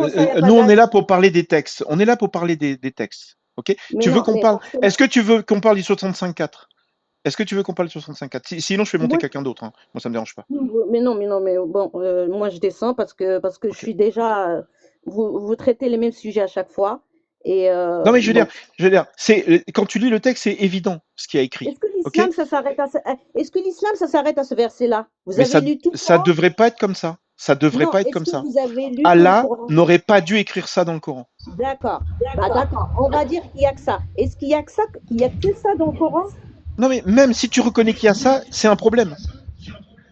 ça, il n'y a pas Nous, on est d'âge. là pour parler des textes. On est là pour parler des textes. Ok? Mais Tu veux non, qu'on mais parle. forcément. Est-ce que tu veux qu'on parle du 65.4? Est-ce que tu veux qu'on parle du 65.4? Sinon, je fais monter Moi, quelqu'un d'autre, hein. Moi, ça me dérange pas. mais bon, moi je descends parce que je Ok. suis déjà. Vous traitez les mêmes sujets à chaque fois. Et Non, mais bon. je veux dire, quand tu lis le texte, c'est évident ce qu'il y a écrit. Est-ce que Ok? l'islam, ça s'arrête est-ce que l'islam, ça s'arrête à ce verset-là? Vous Mais avez lu tout le ça Coran? devrait pas être comme ça. Ça devrait Non, pas être est-ce comme que ça. vous avez lu tout le Allah Coran? n'aurait pas dû écrire ça dans le Coran. D'accord. Bah d'accord, on va dire qu'il y a que ça. Est-ce qu'il y a que ça, qu'il y a que ça dans le Coran? Non, mais même si tu reconnais qu'il y a ça, c'est un problème.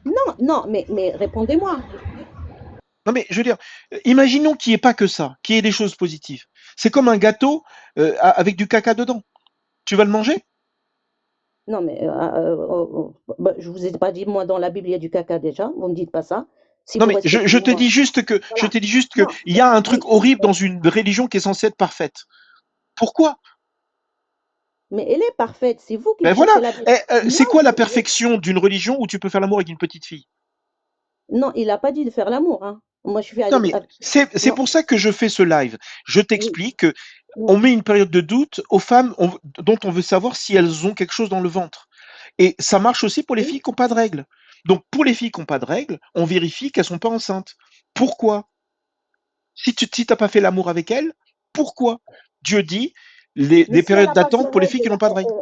Non, non, mais répondez-moi. Non, mais je veux dire, imaginons qu'il n'y ait pas que ça, qu'il y ait des choses positives. C'est comme un gâteau avec du caca dedans. Tu vas le manger? Non, mais bah, je vous ai pas dit, moi, dans la Bible, il y a du caca déjà. Vous me dites pas ça. Si Non, vous mais respectez je te moi, dis juste que, voilà. il Non, y a un truc oui, horrible dans une religion qui est censée être parfaite. Pourquoi? mais elle est parfaite. C'est vous qui Ben voilà. cherchez la Eh, moi, c'est quoi la perfection d'une religion où tu peux faire l'amour avec une petite fille? non, il a pas dit de faire l'amour, hein. Moi, je suis Non, allée mais c'est non, pour ça que je fais ce live. Je oui, t'explique que on non, met une période de doute aux femmes dont on veut savoir si elles ont quelque chose dans le ventre. Et ça marche aussi pour les oui. filles qui n'ont pas de règles. Donc, pour les filles qui n'ont pas de règles, on vérifie qu'elles sont pas enceintes. Pourquoi? Si t'as pas fait l'amour avec elles, pourquoi? Dieu dit Mais des si elle périodes a pas ses d'attente pour les filles qui règles, n'ont pas de règles.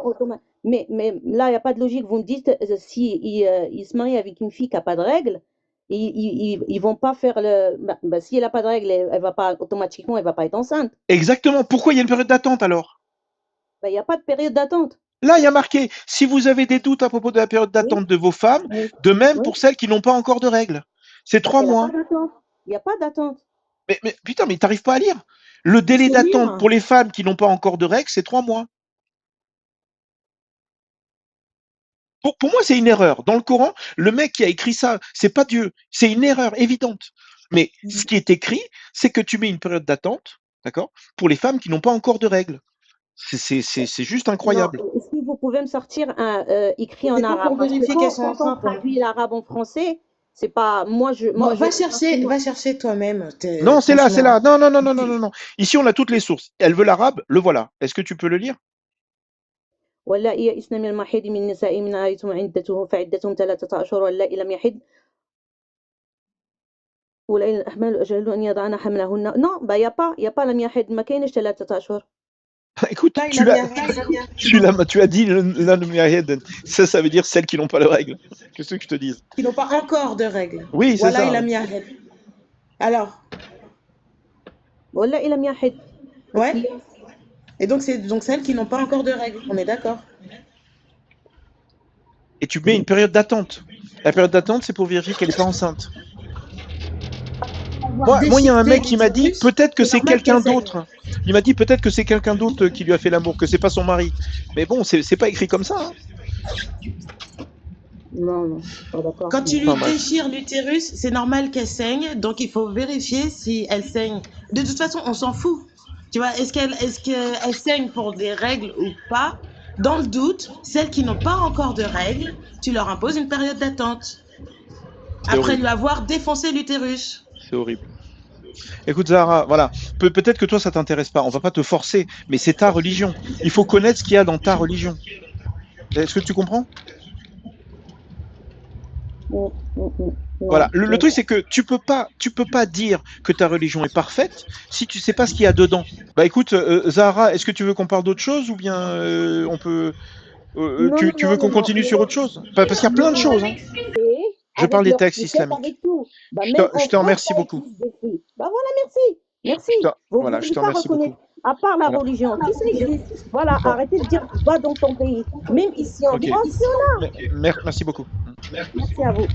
mais là, il y a pas de logique. Vous me dites, si il se marie avec une fille qui a pas de règles, ils vont pas faire le bah, si elle a pas de règles, elle va pas automatiquement, elle va pas être enceinte. Exactement. Pourquoi il y a une période d'attente alors? Bah, il y a pas de période d'attente. Là, il y a marqué, si vous avez des doutes à propos de la période Oui, d'attente de vos femmes, oui, de même oui. pour celles qui n'ont pas encore de règles. C'est Bah, trois elle a pas mois. d'attente. Il y a pas d'attente. Mais putain, mais t'arrives pas à lire. Le Il délai faut d'attente lire. pour les femmes qui n'ont pas encore de règles, c'est 3 mois. Pour moi, c'est une erreur. Dans le Coran, le mec qui a écrit ça, c'est pas Dieu. C'est une erreur évidente. Mais ce qui est écrit, c'est que tu mets une période d'attente, d'accord, pour les femmes qui n'ont pas encore de règles. C'est juste Non, incroyable. est-ce que vous pouvez me sortir un écrit en C'est pas arabe? pour Parce que vérifier qu'elles sont quand on enceintes, hein. traduit l'arabe en français, c'est pas Bon, parce que moi va chercher toi-même. Non, c'est là, c'est Franchement. là. Non, non, non, non, non, non, non. Ici, on a toutes les sources. Elle veut l'arabe, le voilà. Est-ce que tu peux le lire? واللائي يئسن من المحيض من النساء من آيتم عدته فعدتهم 3 أشهر واللائي لم يحض واللائي الأحمال أجل أن يضعن حملهن non bah y a pas لم يحض ما كاينش 3 أشهر. Écoute, Là, il a mis un règle. tu as dit l'anumériade. Ça veut dire celles qui n'ont pas de règles. Qu'est-ce que je te dise? Qui n'ont pas encore de règles. Oui, c'est Voilà, ça. il a Ouais. mis un règle. Alors, واللائي لم يحض parce ouais. qu'il y a Et donc, c'est donc celles qui n'ont pas encore de règles. On est d'accord. Et tu mets une période d'attente. La période d'attente, c'est pour vérifier qu'elle n'est pas enceinte. Avoir Moi, il y a un déchiqueté mec qui m'a dit l'utérus, peut-être que c'est c'est normal quelqu'un qu'elle saigne. d'autre. Il m'a dit peut-être que c'est quelqu'un d'autre qui lui a fait l'amour, que c'est pas son mari. Mais bon, c'est pas écrit comme ça, hein. non, non, je suis pas d'accord. Quand tu lui Enfin bref. déchires l'utérus, c'est normal qu'elle saigne. Donc, il faut vérifier si elle saigne. De toute façon, on s'en fout. Tu vois, est-ce qu'elle saigne pour des règles ou pas? Dans le doute, celles qui n'ont pas encore de règles, tu leur imposes une période d'attente. C'est Après horrible. lui avoir défoncé l'utérus. C'est horrible. Écoute, Zahra, voilà. Peut-être que toi, ça t'intéresse pas. On va pas te forcer, mais c'est ta religion. Il faut connaître ce qu'il y a dans ta religion. Est-ce que tu comprends? Voilà. Non, Le truc, c'est que tu peux pas dire que ta religion est parfaite si tu sais pas ce qu'il y a dedans. Bah écoute, Zahra, est-ce que tu veux qu'on parle d'autre chose ou bien on peut, non, non, tu non, veux non, qu'on non, continue sur autre chose? Parce qu'il y a plein non, de non. choses, hein. Et Je parle avec des leurs textes préceptes, islamiques. avec tout. Bah, même Je en te France, remercie ça beaucoup. existe des filles. Bah voilà, merci. Merci. Vous ne Voilà, je voulez te pas remercie beaucoup. reconnaître. À part la Voilà. religion, tout ça existe. Voilà, Bon, arrêtez de dire va dans ton pays. Même ici en ok. France, il y en a. Merci beaucoup. Merci à vous.